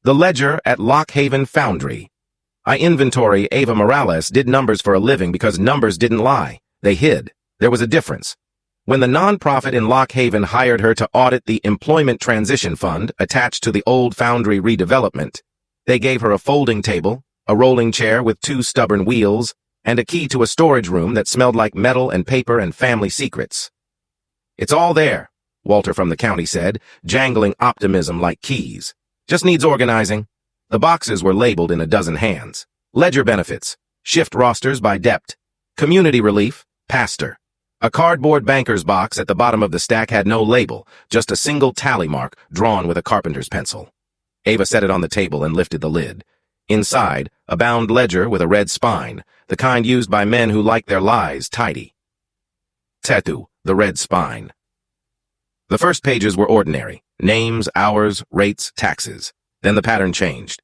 The ledger at Lock Haven Foundry. I inventory Ava Morales did numbers for a living because numbers didn't lie. They hid. There was a difference. When the nonprofit in Lock Haven hired her to audit the Employment Transition Fund attached to the old foundry redevelopment, they gave her a folding table, a rolling chair with 2 stubborn wheels, and a key to a storage room that smelled like metal and paper and family secrets. "It's all there," Walter from the county said, jangling optimism like keys. "Just needs organizing." The boxes were labeled in a dozen hands. Ledger benefits, shift rosters by debt, community relief, pastor. A cardboard banker's box at the bottom of the stack had no label, just a single tally mark drawn with a carpenter's pencil. Ava set it on the table and lifted the lid. Inside, a bound ledger with a red spine, the kind used by men who like their lies tidy. Tattoo, the red spine. The first pages were ordinary: names, hours, rates, taxes. Then the pattern changed.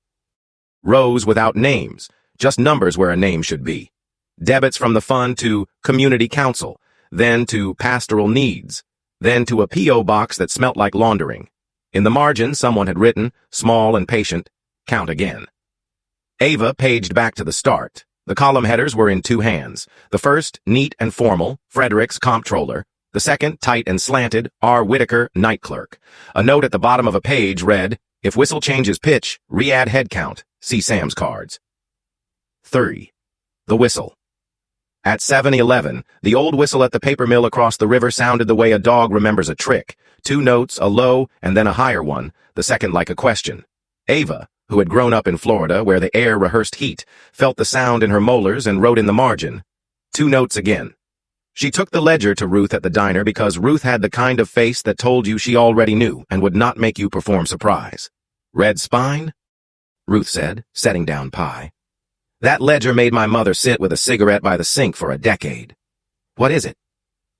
Rows without names, just numbers where a name should be. Debits from the fund to community council, then to pastoral needs, then to a P.O. box that smelt like laundering. In the margin, someone had written, small and patient, count again. Ava paged back to the start. The column headers were in 2 hands. The first, neat and formal, Frederick's comptroller. The second, tight and slanted, R. Whitaker, night clerk. A note at the bottom of a page read, "If whistle changes pitch, re-add head count. See Sam's cards." 3. The whistle. At 7:11, the old whistle at the paper mill across the river sounded the way a dog remembers a trick. 2 notes, a low and then a higher one, the second like a question. Ava, who had grown up in Florida where the air rehearsed heat, felt the sound in her molars and wrote in the margin. 2 notes again. She took the ledger to Ruth at the diner because Ruth had the kind of face that told you she already knew and would not make you perform surprise. "Red spine?" Ruth said, setting down pie. "That ledger made my mother sit with a cigarette by the sink for a decade." "What is it?"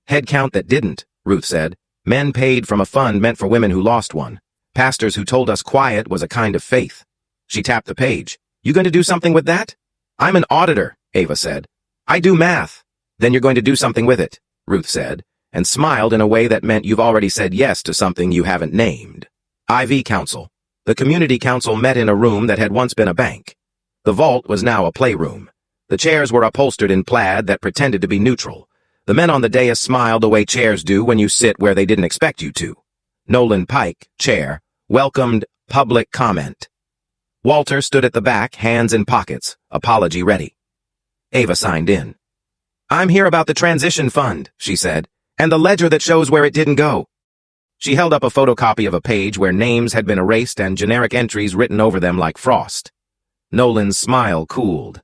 "Head count that didn't," Ruth said. "Men paid from a fund meant for women who lost one. Pastors who told us quiet was a kind of faith." She tapped the page. "You going to do something with that?" "I'm an auditor," Ava said. "I do math." "Then you're going to do something with it," Ruth said, and smiled in a way that meant you've already said yes to something you haven't named. IV Council. The community council met in a room that had once been a bank. The vault was now a playroom. The chairs were upholstered in plaid that pretended to be neutral. The men on the dais smiled the way chairs do when you sit where they didn't expect you to. Nolan Pike, chair, welcomed public comment. Walter stood at the back, hands in pockets, apology ready. Ava signed in. "I'm here about the transition fund," she said, "and the ledger that shows where it didn't go." She held up a photocopy of a page where names had been erased and generic entries written over them like frost. Nolan's smile cooled.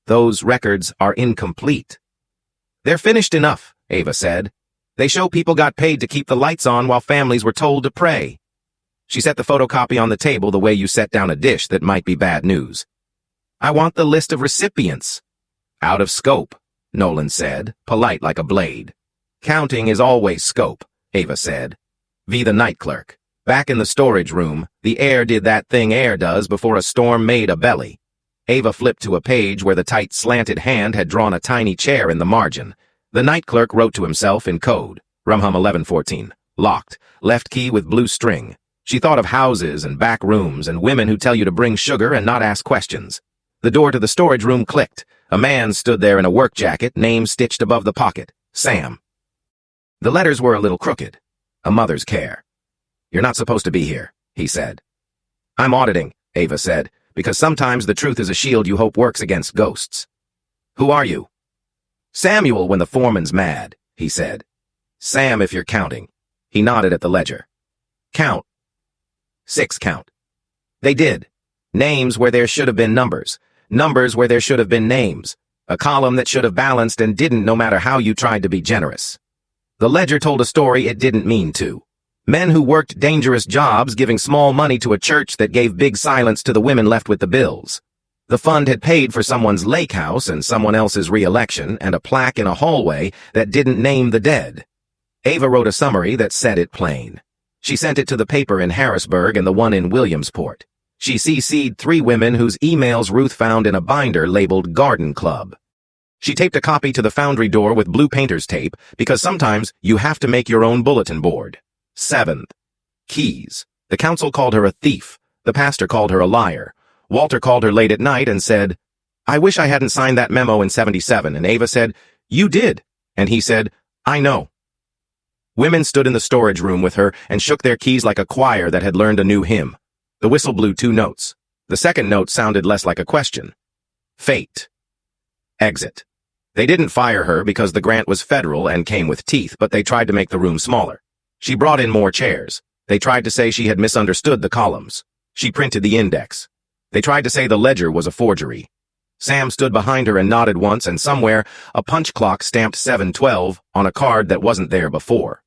"Those records are incomplete." "They're finished enough," Ava said. "They show people got paid to keep the lights on while families were told to pray." She set the photocopy on the table the way you set down a dish that might be bad news. "I want the list of recipients." "Out of scope," Nolan said, polite like a blade. "Counting is always scope," Ava said. V. the night clerk. Back in the storage room, the air did that thing air does before a storm made a belly. Ava flipped to a page where the tight slanted hand had drawn a tiny chair in the margin. The night clerk wrote to himself in code. Rumhum 1114. Locked. Left key with blue string. She thought of houses and back rooms and women who tell you to bring sugar and not ask questions. The door to the storage room clicked. A man stood there in a work jacket, name stitched above the pocket. Sam. The letters were a little crooked. A mother's care. "You're not supposed to be here," he said. "I'm auditing," Ava said, "because sometimes the truth is a shield you hope works against ghosts." "Who are you?" "Samuel when the foreman's mad," he said. "Sam if you're counting." He nodded at the ledger. "Count." 6 count. They did. Names where there should have been numbers. Numbers where there should have been names. A column that should have balanced and didn't no matter how you tried to be generous. The ledger told a story it didn't mean to. Men who worked dangerous jobs giving small money to a church that gave big silence to the women left with the bills. The fund had paid for someone's lake house and someone else's re-election and a plaque in a hallway that didn't name the dead. Ava wrote a summary that said it plain. She sent it to the paper in Harrisburg and the one in Williamsport. She CC'd 3 women whose emails Ruth found in a binder labeled Garden Club. She taped a copy to the foundry door with blue painter's tape because sometimes you have to make your own bulletin board. 7th. Keys. The council called her a thief. The pastor called her a liar. Walter called her late at night and said, "I wish I hadn't signed that memo in '77, and Ava said, "You did." And he said, "I know." Women stood in the storage room with her and shook their keys like a choir that had learned a new hymn. The whistle blew 2 notes. The second note sounded less like a question. Fate. Exit. They didn't fire her because the grant was federal and came with teeth, but they tried to make the room smaller. She brought in more chairs. They tried to say she had misunderstood the columns. She printed the index. They tried to say the ledger was a forgery. Sam stood behind her and nodded once, and somewhere, a punch clock stamped 7:12 on a card that wasn't there before.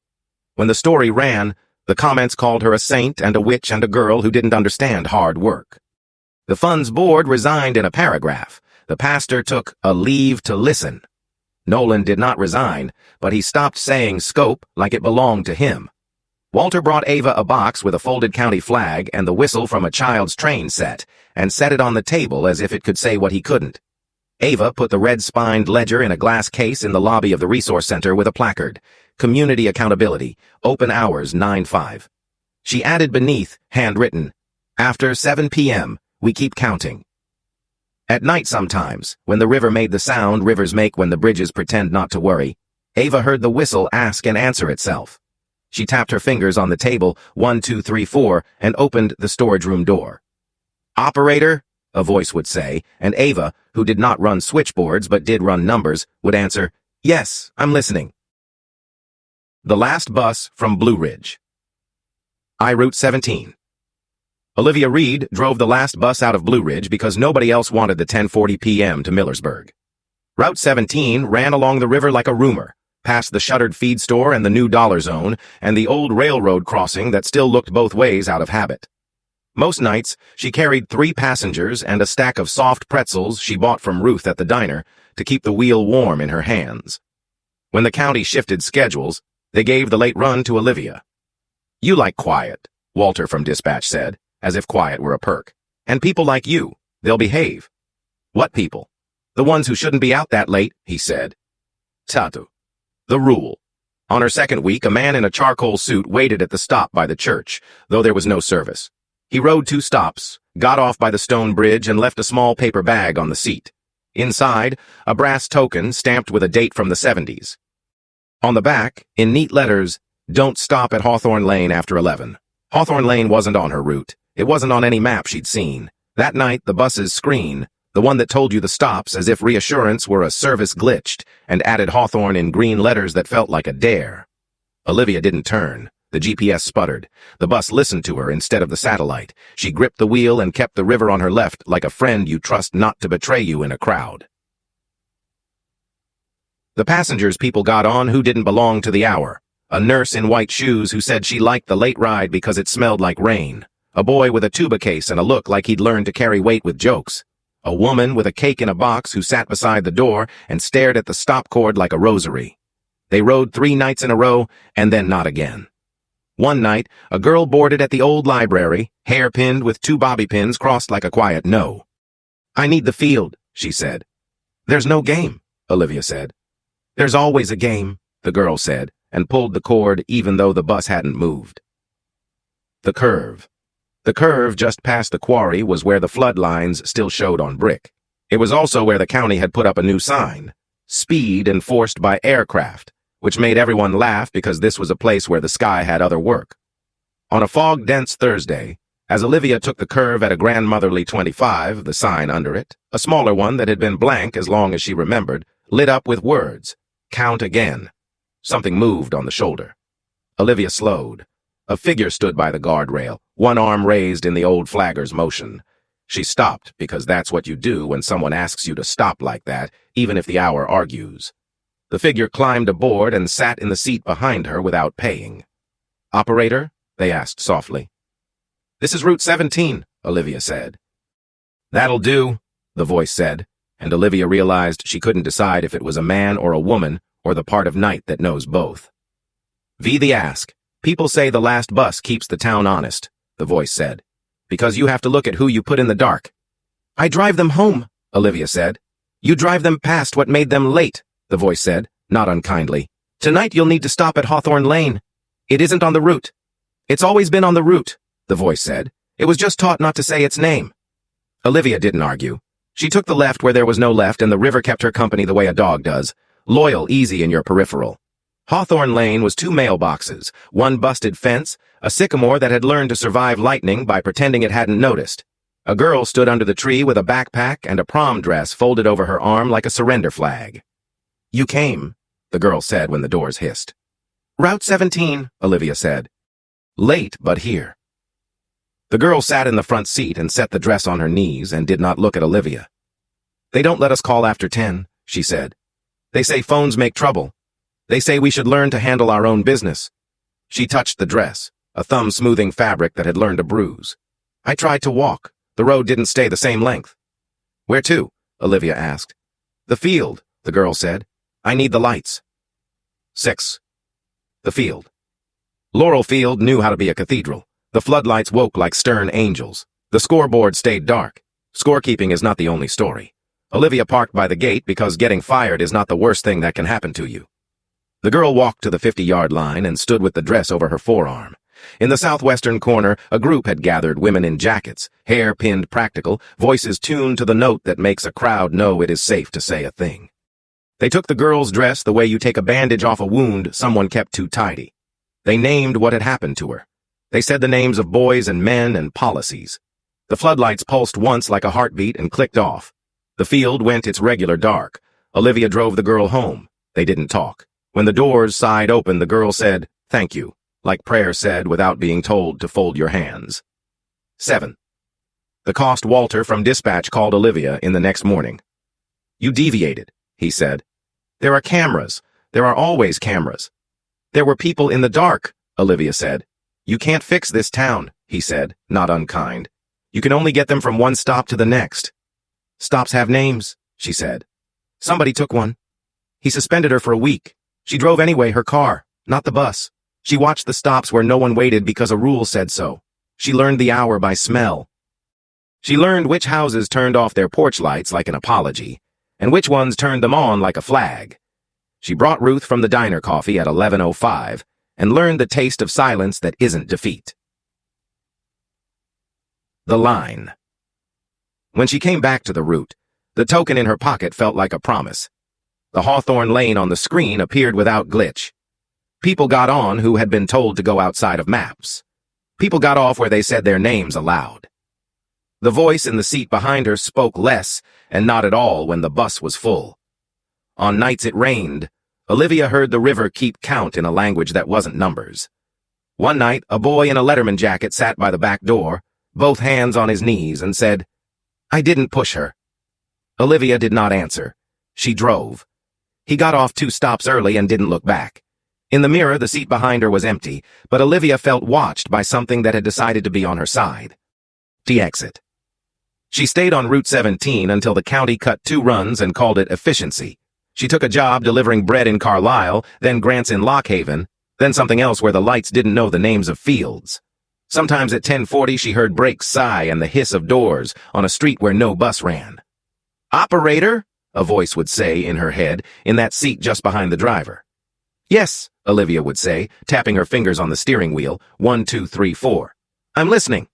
When the story ran, the comments called her a saint and a witch and a girl who didn't understand hard work. The funds board resigned in a paragraph. The pastor took a leave to listen. Nolan did not resign, but he stopped saying scope like it belonged to him. Walter brought Ava a box with a folded county flag and the whistle from a child's train set, and set it on the table as if it could say what he couldn't. Ava put the red-spined ledger in a glass case in the lobby of the resource center with a placard, Community Accountability, Open Hours 9-5. She added beneath, handwritten, After 7 p.m., we keep counting. At night sometimes, when the river made the sound rivers make when the bridges pretend not to worry, Ava heard the whistle ask and answer itself. She tapped her fingers on the table, 1, 2, 3, 4, and opened the storage room door. Operator, a voice would say, and Ava, who did not run switchboards but did run numbers, would answer, Yes, I'm listening. The last bus from Blue Ridge. Route 17. Olivia Reed drove the last bus out of Blue Ridge because nobody else wanted the 10:40 p.m. to Millersburg. Route 17 ran along the river like a rumor, past the shuttered feed store and the new dollar zone, and the old railroad crossing that still looked both ways out of habit. Most nights, she carried 3 passengers and a stack of soft pretzels she bought from Ruth at the diner to keep the wheel warm in her hands. When the county shifted schedules, they gave the late run to Olivia. You like quiet, Walter from dispatch said, as if quiet were a perk. And people like you, they'll behave. What people? The ones who shouldn't be out that late, he said. Tatu. The rule. On her second week, a man in a charcoal suit waited at the stop by the church, though there was no service. He rode 2 stops, got off by the stone bridge, and left a small paper bag on the seat. Inside, a brass token stamped with a date from the 70s. On the back, in neat letters, Don't stop at Hawthorne Lane after 11. Hawthorne Lane wasn't on her route. It wasn't on any map she'd seen. That night, the bus's screen, the one that told you the stops as if reassurance were a service glitched, and added Hawthorne in green letters that felt like a dare. Olivia didn't turn. The GPS sputtered. The bus listened to her instead of the satellite. She gripped the wheel and kept the river on her left like a friend you trust not to betray you in a crowd. The passengers people got on who didn't belong to the hour. A nurse in white shoes who said she liked the late ride because it smelled like rain. A boy with a tuba case and a look like he'd learned to carry weight with jokes. A woman with a cake in a box who sat beside the door and stared at the stop cord like a rosary. They rode 3 nights in a row and then not again. One night, a girl boarded at the old library, hair pinned with 2 bobby pins crossed like a quiet no. I need the field, she said. There's no game, Olivia said. There's always a game, the girl said, and pulled the cord even though the bus hadn't moved. The curve. The curve just past the quarry was where the flood lines still showed on brick. It was also where the county had put up a new sign, Speed Enforced by Aircraft, which made everyone laugh because this was a place where the sky had other work. On a fog-dense Thursday, as Olivia took the curve at a grandmotherly 25, the sign under it, a smaller one that had been blank as long as she remembered, lit up with words, Count again. Something moved on the shoulder. Olivia slowed. A figure stood by the guardrail, one arm raised in the old flagger's motion. She stopped because that's what you do when someone asks you to stop like that, even if the hour argues. The figure climbed aboard and sat in the seat behind her without paying. Operator? They asked softly. This is Route 17, Olivia said. That'll do, the voice said, and Olivia realized she couldn't decide if it was a man or a woman or the part of night that knows both. V the ask. People say the last bus keeps the town honest, the voice said, because you have to look at who you put in the dark. I drive them home, Olivia said. You drive them past what made them late, the voice said, not unkindly. Tonight you'll need to stop at Hawthorne Lane. It isn't on the route. It's always been on the route, the voice said. It was just taught not to say its name. Olivia didn't argue. She took the left where there was no left, and the river kept her company the way a dog does. Loyal, easy in your peripheral. Hawthorne Lane was 2 mailboxes, 1 busted fence, a sycamore that had learned to survive lightning by pretending it hadn't noticed. A girl stood under the tree with a backpack and a prom dress folded over her arm like a surrender flag. "You came," the girl said when the doors hissed. "Route 17, Olivia said. "Late, but here." The girl sat in the front seat and set the dress on her knees and did not look at Olivia. "They don't let us call after 10, she said. "They say phones make trouble. They say we should learn to handle our own business." She touched the dress, a thumb smoothing fabric that had learned to bruise. "I tried to walk. The road didn't stay the same length." "Where to?" Olivia asked. "The field," the girl said. "I need the lights." 6. The field. Laurel Field knew how to be a cathedral. The floodlights woke like stern angels. The scoreboard stayed dark. Scorekeeping is not the only story. Olivia parked by the gate because getting fired is not the worst thing that can happen to you. The girl walked to the 50-yard line and stood with the dress over her forearm. In the southwestern corner, a group had gathered, women in jackets, hair pinned practical, voices tuned to the note that makes a crowd know it is safe to say a thing. They took the girl's dress the way you take a bandage off a wound someone kept too tidy. They named what had happened to her. They said the names of boys and men and policies. The floodlights pulsed once like a heartbeat and clicked off. The field went its regular dark. Olivia drove the girl home. They didn't talk. When the doors sighed open, the girl said, "Thank you," like prayer said without being told to fold your hands. 7. The cost Walter from dispatch called Olivia in the next morning. "You deviated," he said. "There are cameras. There are always cameras." "There were people in the dark," Olivia said. "You can't fix this town," he said, not unkind. "You can only get them from one stop to the next." "Stops have names," she said. "Somebody took one. He suspended her for a week. She drove anyway, her car, not the bus. She watched the stops where no one waited because a rule said so. She learned the hour by smell. She learned which houses turned off their porch lights like an apology, and which ones turned them on like a flag. She brought Ruth from the diner coffee at 11:05 and learned the taste of silence that isn't defeat. The line. When she came back to the route, the token in her pocket felt like a promise. The Hawthorne Lane on the screen appeared without glitch. People got on who had been told to go outside of maps. People got off where they said their names aloud. The voice in the seat behind her spoke less and not at all when the bus was full. On nights it rained, Olivia heard the river keep count in a language that wasn't numbers. One night, a boy in a Letterman jacket sat by the back door, both hands on his knees, and said, "I didn't push her." Olivia did not answer. She drove. He got off 2 stops early and didn't look back. In the mirror, the seat behind her was empty, but Olivia felt watched by something that had decided to be on her side. The exit. She stayed on Route 17 until the county cut 2 runs and called it efficiency. She took a job delivering bread in Carlisle, then grants in Lockhaven, then something else where the lights didn't know the names of fields. Sometimes at 10:40 she heard brakes sigh and the hiss of doors on a street where no bus ran. "Operator," a voice would say in her head, in that seat just behind the driver. "Yes," Olivia would say, tapping her fingers on the steering wheel, 1, 2, 3, 4. "I'm listening."